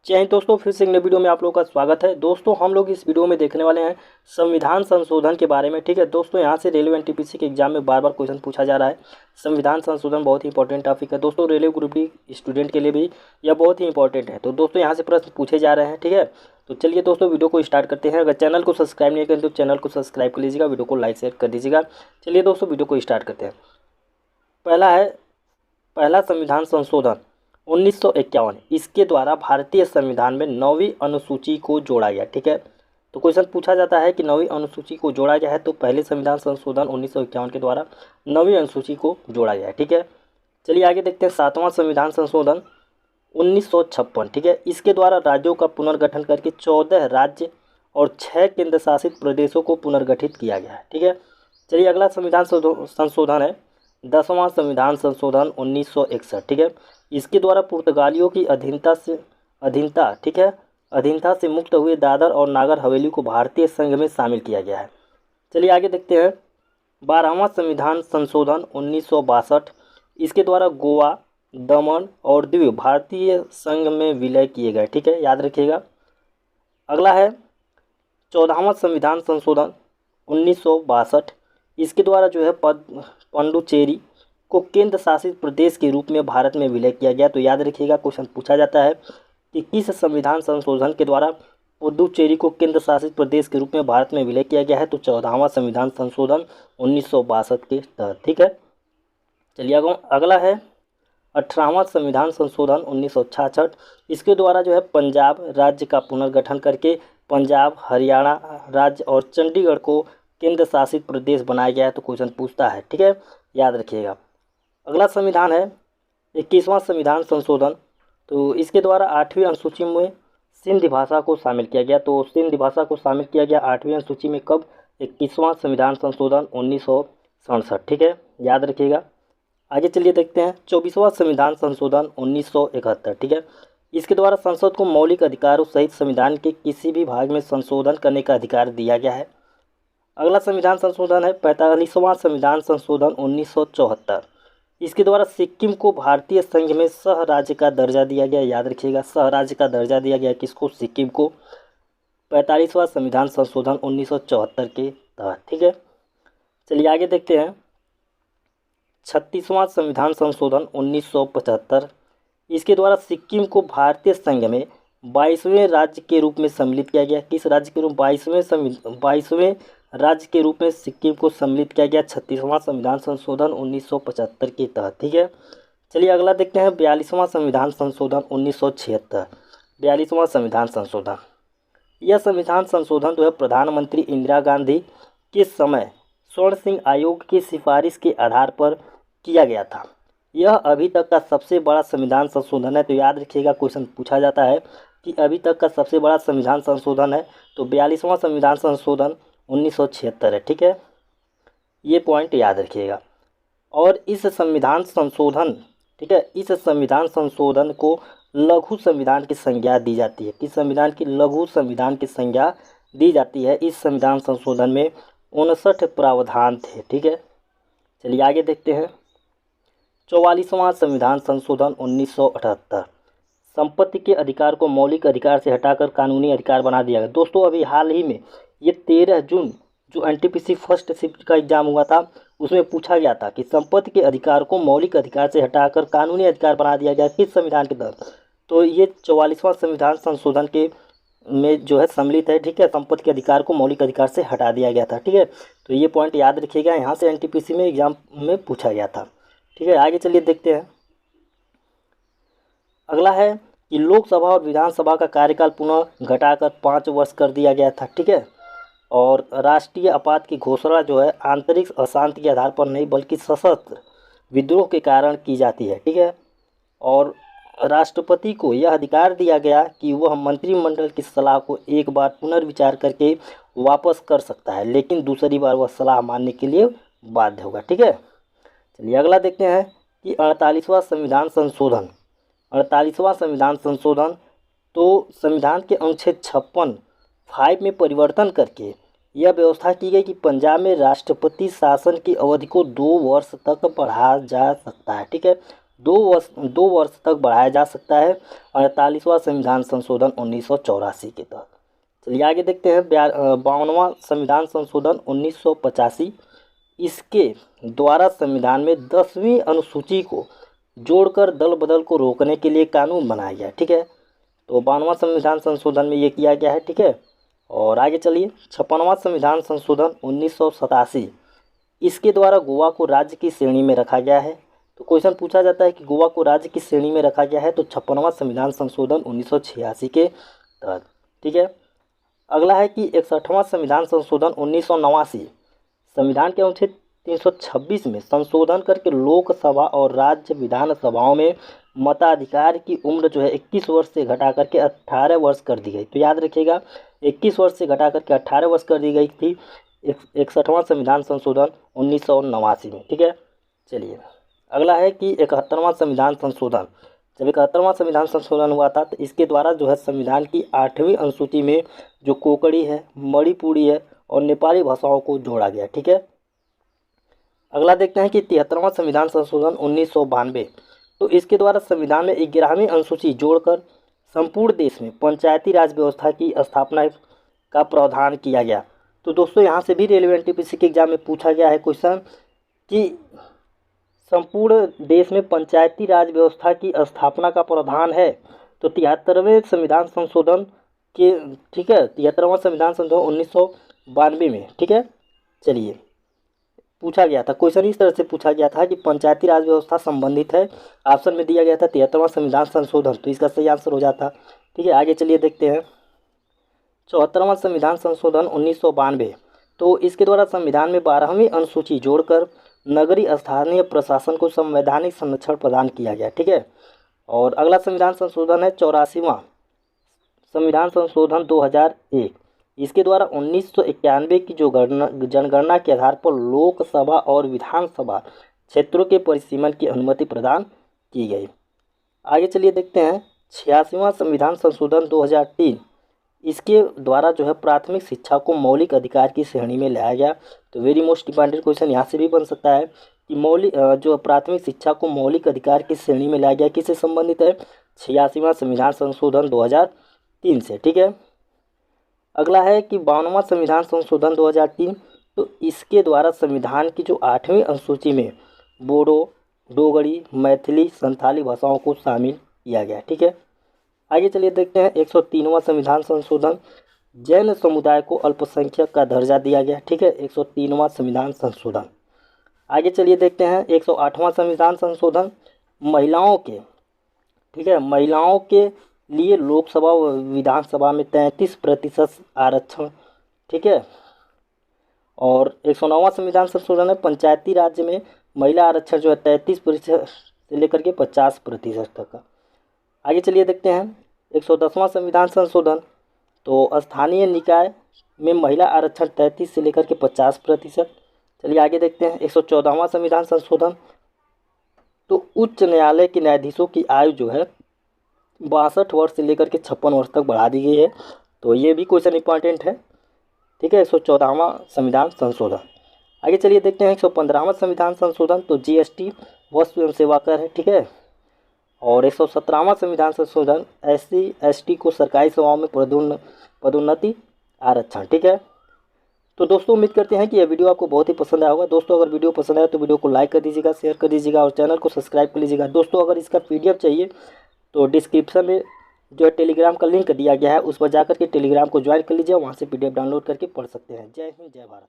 जय हिंद दोस्तों, फिर से एक नई वीडियो में आप लोगों का स्वागत है। दोस्तों हम लोग इस वीडियो में देखने वाले हैं संविधान संशोधन के बारे में। ठीक है दोस्तों, यहाँ से रेलवे एनटीपीसी के एग्जाम में बार बार क्वेश्चन पूछा जा रहा है। संविधान संशोधन बहुत ही इंपॉर्टेंट टॉपिक है दोस्तों, रेलवे ग्रुप डी स्टूडेंट के लिए भी यह बहुत ही इंपॉर्टेंट है। तो दोस्तों यहाँ से प्रश्न पूछे जा रहे हैं। ठीक है, तो चलिए दोस्तों वीडियो को स्टार्ट करते हैं। अगर चैनल को सब्सक्राइब नहीं करें तो चैनल को सब्सक्राइब कर लीजिएगा, वीडियो को लाइक शेयर कर दीजिएगा। चलिए दोस्तों वीडियो को स्टार्ट करते हैं। पहला संविधान संशोधन 1951, इसके द्वारा भारतीय संविधान में 9वीं अनुसूची को जोड़ा गया। ठीक है, तो क्वेश्चन पूछा जाता है कि 9वीं अनुसूची को जोड़ा गया है, तो पहले संविधान संशोधन 1951 के द्वारा 9वीं अनुसूची को जोड़ा गया है। ठीक है, चलिए आगे देखते हैं। 7वां संविधान संशोधन 1956। ठीक है, इसके द्वारा राज्यों का पुनर्गठन करके 14 राज्य और 6 केंद्र शासित प्रदेशों को पुनर्गठित किया गया है। ठीक है, चलिए अगला संविधान संशोधन है 10वां संविधान संशोधन 1961। ठीक है, इसके द्वारा पुर्तगालियों की अधीनता से मुक्त हुए दादर और नागर हवेली को भारतीय संघ में शामिल किया गया है। चलिए आगे देखते हैं। 12वां संविधान संशोधन 1962, इसके द्वारा गोवा, दमन और दीव भारतीय संघ में विलय किए गए। ठीक है, याद रखिएगा। अगला है 14वां संविधान संशोधन 1962, इसके द्वारा जो है पुडुचेरी को केंद्र शासित प्रदेश के रूप में भारत में विलय किया गया। तो याद रखिएगा, क्वेश्चन पूछा जाता है कि किस संविधान संशोधन के द्वारा पुडुचेरी को केंद्र शासित प्रदेश के रूप में भारत में विलय किया गया है। तो 14वां संविधान संशोधन 1962 के तहत। ठीक है, चलिए अगला है 18वां संविधान संशोधन 1966, इसके द्वारा जो है पंजाब राज्य का पुनर्गठन करके पंजाब, हरियाणा राज्य और चंडीगढ़ को केंद्र शासित प्रदेश बनाया गया है। तो क्वेश्चन पूछता है। ठीक है, याद रखिएगा। अगला संविधान है 21वां संविधान संशोधन, तो इसके द्वारा 8वीं अनुसूची में सिंधी भाषा को शामिल किया गया। तो सिंधी भाषा को शामिल किया गया 8वीं अनुसूची में कब? 21वां संविधान संशोधन 1967। ठीक है, याद रखिएगा। आगे चलिए देखते हैं 24वां संविधान संशोधन 1971। ठीक है, इसके द्वारा संसद को मौलिक अधिकारों सहित संविधान के किसी भी भाग में संशोधन करने का अधिकार दिया गया है। अगला संविधान संशोधन है 45वां संविधान संशोधन 1974, इसके द्वारा सिक्किम को भारतीय संघ में सह राज्य का दर्जा दिया गया। याद रखिएगा, सह राज्य का दर्जा दिया गया किसको? सिक्किम को। 45वां संविधान संशोधन 1974 के तहत। ठीक है, चलिए आगे देखते हैं। 36वां संविधान संशोधन 1975, इसके द्वारा सिक्किम को भारतीय संघ में 22वें राज्य के रूप में सम्मिलित किया गया। किस राज्य के रूप? 22वें राज्य के रूप में सिक्किम को सम्मिलित किया गया 36वां संविधान संशोधन 1975 के तहत। ठीक है, चलिए अगला देखते हैं 42वां संविधान संशोधन 1976। 42वां संविधान संशोधन, यह संविधान संशोधन जो है प्रधानमंत्री इंदिरा गांधी के समय स्वर्ण सिंह आयोग की सिफारिश के आधार पर किया गया था। यह अभी तक का सबसे बड़ा संविधान संशोधन है। तो याद रखिएगा, क्वेश्चन पूछा जाता है कि अभी तक का सबसे बड़ा संविधान संशोधन है। तो 42वां संविधान संशोधन 1976 है। ठीक है, ये पॉइंट याद रखिएगा। और इस संविधान संशोधन, ठीक है, इस संविधान संशोधन को लघु संविधान की संज्ञा दी जाती है। किस संविधान की? लघु संविधान की संज्ञा दी जाती है। इस संविधान संशोधन में 59 प्रावधान थे। ठीक है, चलिए आगे देखते हैं। 44वां संविधान संशोधन 1978, संपत्ति के अधिकार को मौलिक अधिकार से हटाकर कानूनी अधिकार बना दिया गया। दोस्तों अभी हाल ही में ये 13 जून जो एनटीपीसी फर्स्ट शिफ्ट का एग्जाम हुआ था, उसमें पूछा गया था कि संपत्ति के अधिकार को मौलिक अधिकार से हटाकर कानूनी अधिकार बना दिया गया किस संविधान के तहत? तो ये 44वां संविधान संशोधन के में जो है सम्मिलित है। ठीक है, संपत्ति के अधिकार को मौलिक अधिकार से हटा दिया गया था। ठीक है, तो ये पॉइंट याद रखिएगा, यहाँ से एनटीपीसी में एग्जाम में पूछा गया था। ठीक है, आगे चलिए देखते हैं। अगला है कि लोकसभा और विधानसभा का कार्यकाल पुनः घटाकर 5 वर्ष कर दिया गया था। ठीक है, और राष्ट्रीय आपात की घोषणा जो है आंतरिक अशांति के आधार पर नहीं बल्कि सशस्त्र विद्रोह के कारण की जाती है। ठीक है, और राष्ट्रपति को यह अधिकार दिया गया कि वह मंत्रिमंडल की सलाह को एक बार पुनर्विचार करके वापस कर सकता है, लेकिन दूसरी बार वह सलाह मानने के लिए बाध्य होगा। ठीक है, चलिए अगला देखते हैं कि 48वां संविधान संशोधन। 48वां संविधान संशोधन, तो संविधान के अनुच्छेद 56(5) में परिवर्तन करके यह व्यवस्था की गई कि पंजाब में राष्ट्रपति शासन की अवधि को 2 वर्ष तक बढ़ाया जा सकता है। ठीक है, दो वर्ष तक बढ़ाया जा सकता है 48वां संविधान संशोधन 1984 के तहत। चलिए आगे देखते हैं 52वां संविधान संशोधन 1985। इसके द्वारा संविधान में 10वीं अनुसूची को जोड़कर दल बदल को रोकने के लिए कानून बनाया गया। ठीक है, तो 52वां संविधान संशोधन में ये किया गया है। ठीक है, और आगे चलिए 56वां संविधान संशोधन 1987। इसके द्वारा गोवा को राज्य की श्रेणी में रखा गया है। तो क्वेश्चन पूछा जाता है कि गोवा को राज्य की श्रेणी में रखा गया है, तो 56वां संविधान संशोधन 1986 के तहत। ठीक है, अगला है कि 61वां संविधान संशोधन 1989। संविधान के अनुच्छेद 326 में संशोधन करके लोकसभा और राज्य विधानसभाओं में मताधिकार की उम्र जो है 21 वर्ष से घटा करके 18 वर्ष कर दी गई। तो याद रखिएगा 21 वर्ष से घटा करके 18 वर्ष कर दी गई थी 61वां संविधान संशोधन 1989 में। ठीक है, चलिए अगला है कि 71वां संविधान संशोधन। जब 71वां संविधान संशोधन हुआ था तो इसके द्वारा जो है संविधान की 8वीं अनुसूची में जो कोंकणी है, मणिपुरी है और नेपाली भाषाओं को जोड़ा गया। ठीक है, अगला देखते हैं कि 73वां संविधान संशोधन 1992। तो इसके द्वारा संविधान में 11वीं अनुसूची जोड़कर संपूर्ण देश में पंचायती राज व्यवस्था की स्थापना का प्रावधान किया गया। तो दोस्तों यहाँ से भी रेलिवेंट टीपीसी के एग्जाम में पूछा गया है क्वेश्चन कि संपूर्ण देश में पंचायती राज व्यवस्था की स्थापना का प्रावधान है। तो 73वें संविधान संशोधन के, ठीक है, 73वां संविधान संशोधन 1992 में। ठीक है, चलिए पूछा गया था क्वेश्चन, इस तरह से पूछा गया था कि पंचायती राज व्यवस्था संबंधित है। ऑप्शन में दिया गया था 73वां संविधान संशोधन, तो इसका सही आंसर हो जाता। ठीक है, आगे चलिए देखते हैं 74वां संविधान संशोधन 1992। तो इसके द्वारा संविधान में 12वीं अनुसूची जोड़कर नगरीय स्थानीय प्रशासन को संवैधानिक संरक्षण प्रदान किया गया। ठीक है, और अगला संविधान संशोधन है 84वां संविधान संशोधन 2001। इसके द्वारा 1991 की जो जनगणना के आधार पर लोकसभा और विधानसभा क्षेत्रों के परिसीमन की अनुमति प्रदान की गई। आगे चलिए देखते हैं 86वां संविधान संशोधन 2003। इसके द्वारा जो है प्राथमिक शिक्षा को मौलिक अधिकार की श्रेणी में लाया गया। तो वेरी मोस्ट इंपॉर्टेंट क्वेश्चन यहाँ से भी बन सकता है कि जो प्राथमिक शिक्षा को मौलिक अधिकार की श्रेणी में लाया गया किससे संबंधित है? 86वां संविधान संशोधन 2003 से। ठीक है, अगला है कि 52वां संविधान संशोधन 2003। तो इसके द्वारा संविधान की जो 8वीं अनुसूची में बोडो, डोगरी, मैथिली, संथाली भाषाओं को शामिल किया गया। ठीक है, आगे चलिए देखते हैं 103वां संविधान संशोधन। जैन समुदाय को अल्पसंख्यक का दर्जा दिया गया। ठीक है, 103वां संविधान संशोधन। आगे चलिए देखते हैं 108वां संविधान संशोधन। महिलाओं के, ठीक है, महिलाओं के लिए लोकसभा व विधानसभा में 33% आरक्षण। ठीक है, और 109वां संविधान संशोधन है पंचायती राज्य में महिला आरक्षण जो है 33% से लेकर के 50% तक का। आगे चलिए देखते हैं 110वां संविधान संशोधन। तो स्थानीय निकाय में महिला आरक्षण 33 से लेकर के 50%। चलिए आगे देखते हैं 114वां संविधान संशोधन। तो उच्च न्यायालय के न्यायाधीशों की आयु जो है 62 वर्ष से लेकर के 56 वर्ष तक बढ़ा दी गई है। तो ये भी क्वेश्चन इंपॉर्टेंट है। ठीक है, 114वां संविधान संशोधन। आगे चलिए देखते हैं 115वां संविधान संशोधन। तो जीएसटी वस्तु एवं सेवा कर है। ठीक है, और 117वां संविधान संशोधन SC ST को सरकारी सेवाओं में पदोन्नति आरक्षण। ठीक है, तो दोस्तों उम्मीद करते हैं कि यह वीडियो आपको बहुत ही पसंद आया होगा। दोस्तों अगर वीडियो पसंद आया तो वीडियो को लाइक कर दीजिएगा, शेयर कर दीजिएगा और चैनल को सब्सक्राइब कर लीजिएगा। दोस्तों अगर इसका PDF चाहिए तो डिस्क्रिप्शन में जो है टेलीग्राम का लिंक दिया गया है, उस पर जाकर के टेलीग्राम को ज्वाइन कर लीजिए, वहाँ से PDF डाउनलोड करके पढ़ सकते हैं। जय हिंद, जय भारत।